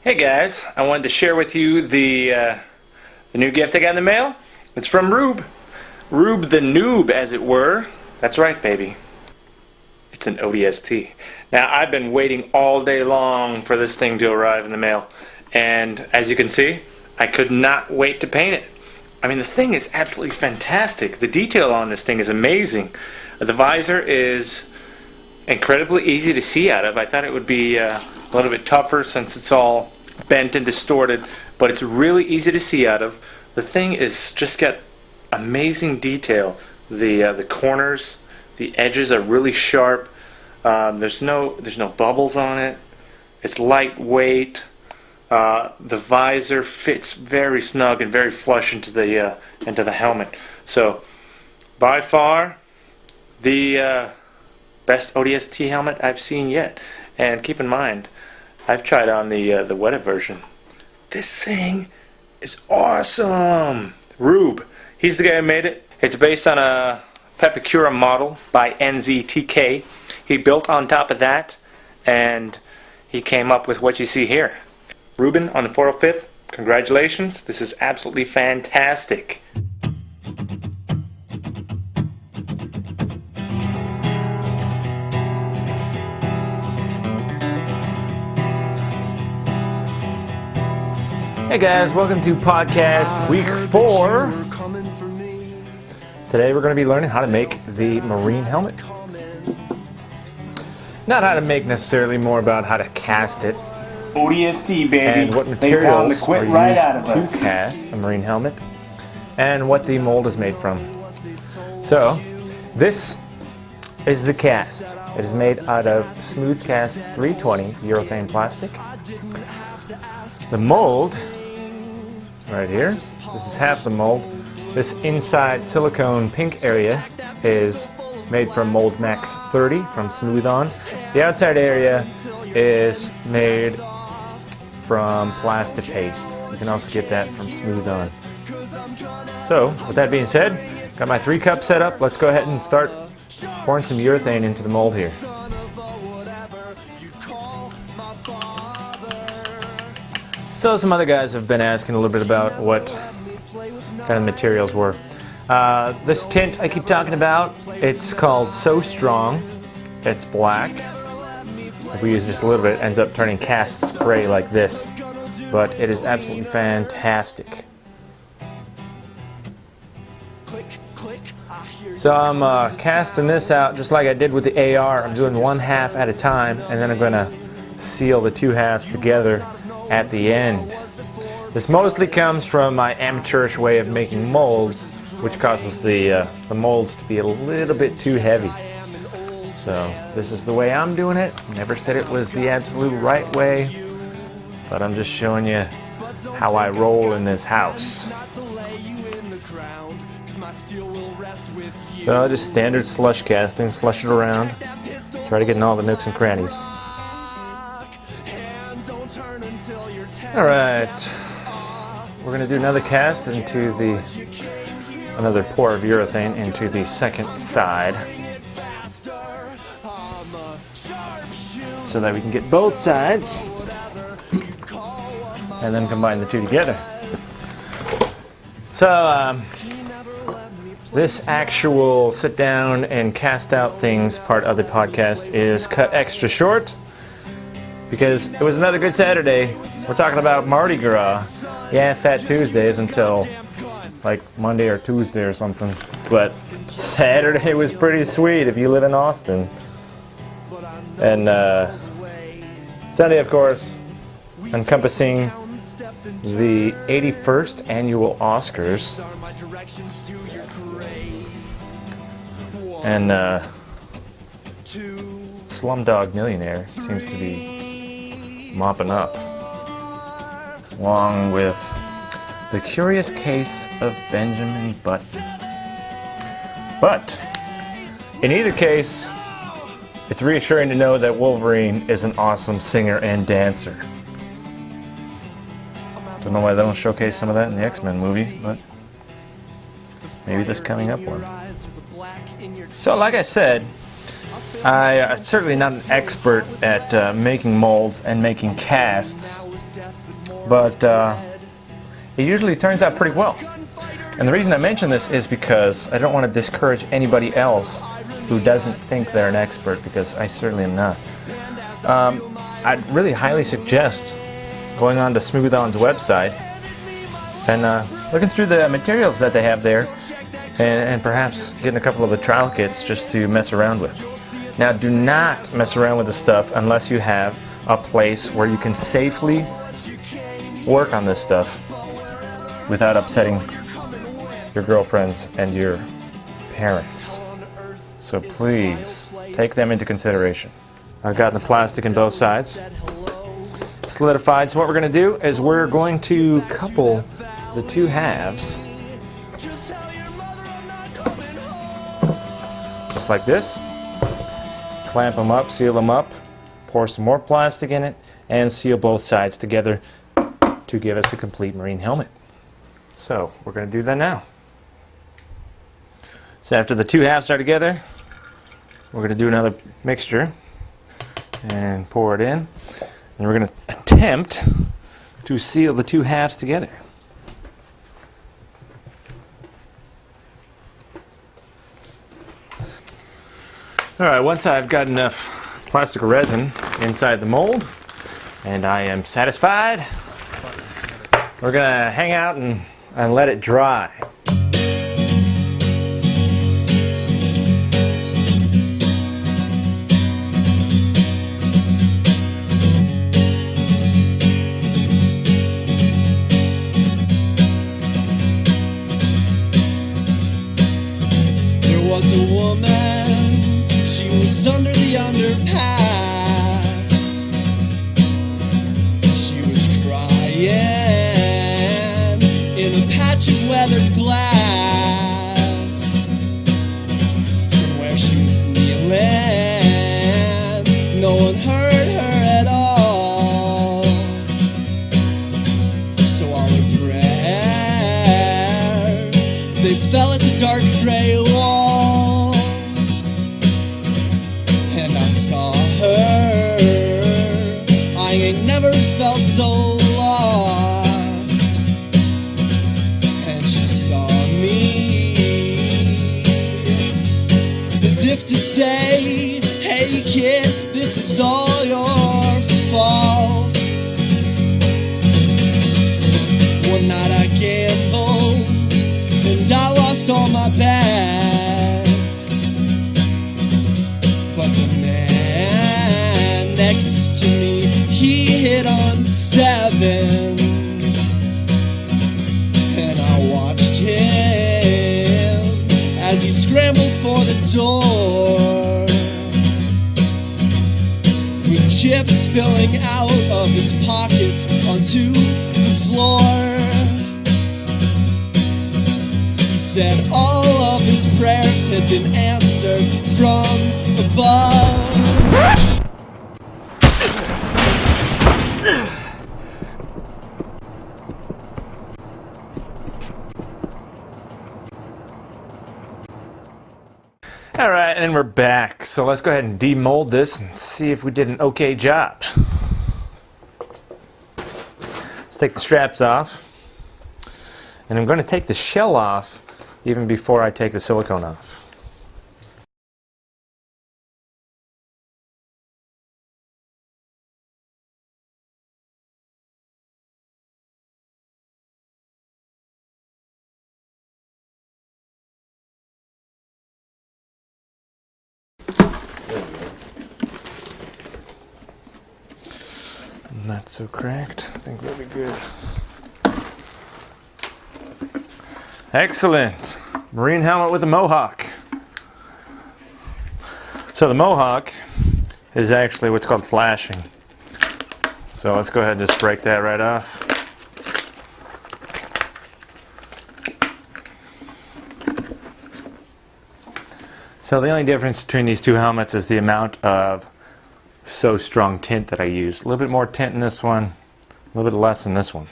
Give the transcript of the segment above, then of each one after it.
Hey guys, I wanted to share with you the new gift I got in the mail. It's from Rube. Rube the Noob, as it were. That's right, baby. It's an ODST. Now, I've been waiting all day long for this thing to arrive in the mail. And as you can see, I could not wait to paint it. I mean, the thing is absolutely fantastic. The detail on this thing is amazing. The visor is incredibly easy to see out of. I thought it would be a little bit tougher since it's all bent and distorted, but it's really easy to see out of. The thing is just got amazing detail. The corners, the edges are really sharp. There's no bubbles on it. It's lightweight. The visor fits very snug and very flush into the helmet. So, by far, the best ODST helmet I've seen yet. And keep in mind, I've tried on the wetted version. This thing is awesome. Rube, he's the guy who made it. It's based on a Pepicura model by NZTK. He built on top of that, and he came up with what you see here. Ruben on the 405th, congratulations. This is absolutely fantastic. Hey guys, welcome to podcast week 4. Today we're going to be learning how to make the marine helmet. Not how to make necessarily, more about how to cast it. ODST, baby. And what materials are used to cast a marine helmet. And what the mold is made from. So, this is the cast. It is made out of smooth cast 320 urethane plastic. The mold, right here, this is half the mold. This inside silicone pink area is made from Mold Max 30 from Smooth On. The outside area is made from plastic paste. You can also get that from Smooth On. So, with that being said, got my 3 cups set up. Let's go ahead and start pouring some urethane into the mold here. So some other guys have been asking a little bit about what kind of materials were. This tint I keep talking about, it's called So Strong. It's black. If we use just a little bit, it ends up turning cast spray like this. But it is absolutely fantastic. So I'm casting this out just like I did with the AR. I'm doing 1/2 at a time, and then I'm going to seal the 2 halves together at the end. This mostly comes from my amateurish way of making molds, which causes the molds to be a little bit too heavy. So this is the way I'm doing it. Never said it was the absolute right way, but I'm just showing you how I roll in this house. So just standard slush casting, slush it around, try to get in all the nooks and crannies. Alright, we're going to do another cast into another pour of urethane into the second side, so that we can get both sides and then combine the two together. So this actual sit down and cast out things part of the podcast is cut extra short because it was another good Saturday. We're talking about Mardi Gras. Yeah, Fat Tuesdays until like Monday or Tuesday or something. But Saturday was pretty sweet if you live in Austin. And Sunday, of course, encompassing the 81st annual Oscars. And Slumdog Millionaire seems to be mopping up, along with The Curious Case of Benjamin Button. But in either case, it's reassuring to know that Wolverine is an awesome singer and dancer. Don't know why they don't showcase some of that in the X-Men movie, but maybe this coming up one. So like I said, I'm certainly not an expert at making molds and making casts. but it usually turns out pretty well. And the reason I mention this is because I don't want to discourage anybody else who doesn't think they're an expert, because I certainly am not. I'd really highly suggest going on to Smooth On's website and looking through the materials that they have there, and perhaps getting a couple of the trial kits just to mess around with. Now, do not mess around with this stuff unless you have a place where you can safely work on this stuff without upsetting your girlfriends and your parents. So please take them into consideration. I've got the plastic in both sides solidified. So what we're going to do is we're going to couple the two halves just like this. Clamp them up, seal them up, pour some more plastic in it, and seal both sides together to give us a complete marine helmet. So we're going to do that now. So after the two halves are together, we're going to do another mixture and pour it in. And we're going to attempt to seal the two halves together. Alright, once I've got enough plastic resin inside the mold and I am satisfied, we're going to hang out and let it dry. There was a woman, she was under the underpass. She was crying in a patch of weathered glass. From where she was kneeling, no one heard her at all. So all her prayers, they fell at the dark gray wall. And I saw her, I ain't never felt so lost. And she saw me, as if to say, hey kid, this is all your fault. One night I gambled, and I lost all my bets. But the man next to me, he hit on sevens. And I watched him as he scrambled for the door, with chips spilling out of his pockets onto the floor. He said all of his prayers had been answered from above. Alright, and we're back. So let's go ahead and demold this and see if we did an okay job. Let's take the straps off. And I'm going to take the shell off even before I take the silicone off. Not so cracked. I think we'll be good. Excellent. Marine helmet with a mohawk. So the mohawk is actually what's called flashing. So let's go ahead and just break that right off. So the only difference between these two helmets is the amount of So Strong tint that I use. A little bit more tint in this one, a little bit less in this one.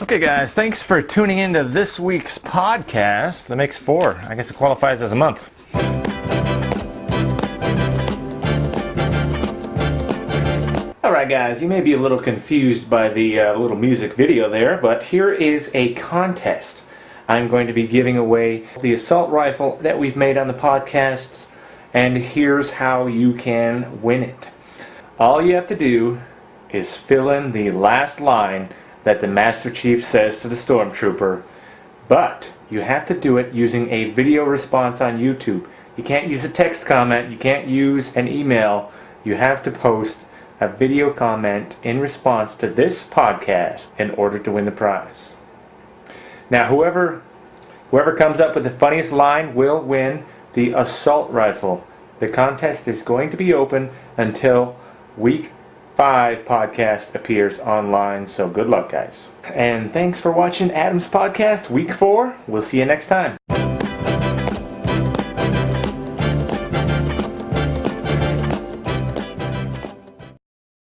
Okay guys, thanks for tuning into this week's podcast. That makes 4. I guess it qualifies as a month. Alright guys, you may be a little confused by the little music video there, but here is a contest. I'm going to be giving away the assault rifle that we've made on the podcasts, and here's how you can win it. All you have to do is fill in the last line that the Master Chief says to the Stormtrooper, but you have to do it using a video response on YouTube. You can't use a text comment, you can't use an email, you have to post a video comment in response to this podcast in order to win the prize. Now whoever comes up with the funniest line will win the assault rifle. The contest is going to be open until week 5 podcast appears online, so good luck guys. And thanks for watching Adam's podcast week 4. We'll see you next time.